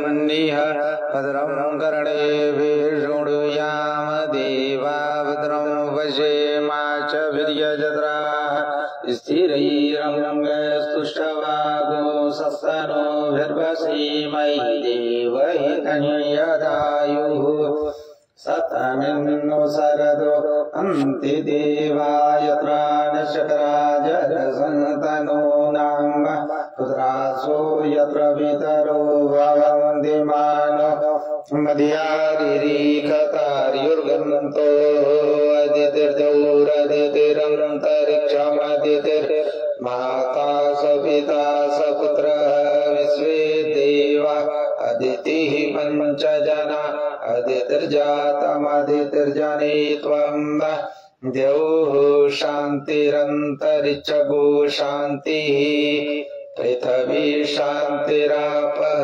मन्निः भद्रं कर्णेभिः शृणुयाम देवा भद्रं पश्येमाक्षभिर्यजत्राः स्थिरैरङ्गैस्तुष्टवागो सस्तनूभिर्वसेमहि देवहितन्यदायुः सतमिन्नो शरदो अन्ति देवायत्रा नक्षत्राजरसन्तनो नाम पुत्रासो यत्र पितरो ववन्दिमानो मध्यादिरीखतार्युर्गन्तो अदितिर्दौरदितिरन्तरिक्षमदितिर्माता स पिता स पुत्रः विश्वे देवा अदितिः पञ्चजना अदितिर्जातमदितिर्जने त्वं द्यौः शान्तिरन्तरिक्षगो शान्तिः पृथिवी शान्तिरापः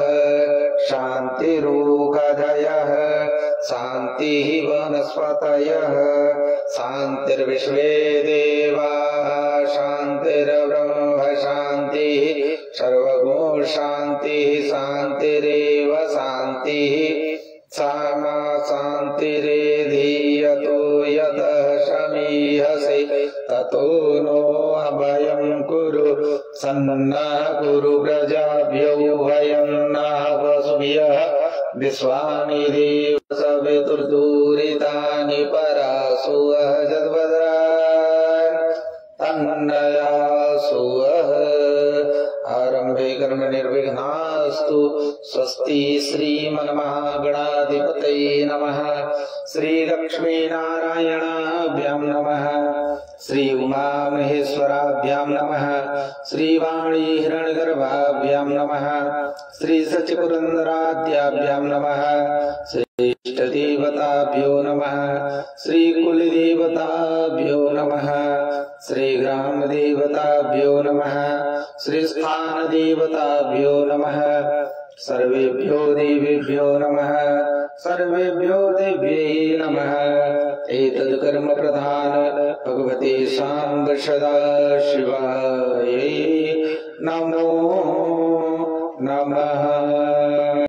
शान्तिरूखदयः शान्तिः वनस्पतयः शान्तिर्विश्वे देवाः शान्तिर्ब्रह्म शान्तिः सर्वगो शान्तिः शान्तिरेव शान्तिः सामा शान्तिरेधीयतो यतः शमीहसि ततो नो अभयं कुरु सन्नः कुरु प्रजाभ्यो भयं नः वसुभ्यः विश्वानि देव सवितुर्दूरितानि परासुवः जद्भद्रान् तन्नयासुवः आरंभे कर्म निर्विघ्नास्तु स्वस्ति श्रीमन्महागणाधिपतये नमः श्री लक्ष्मी नारायणाभ्यां नमः श्री उमा महेश्वराभ्यां नमः श्री वाणी हिरण्यगर्भाभ्यां नमः श्री सचिपुरन्दराद्याभ्यां नमः श्री इष्टदेवताभ्यो नमः श्री कुलदेवताभ्यो नमः श्री ग्रामदेवताभ्यो नमः श्री स्थानदेवताभ्यो नमः सर्वेभ्यो देवेभ्यो नमः सर्वेभ्यो देव्यै नमः एतद् कर्म प्रधान भगवते साम्ब सदा शिवाय नमो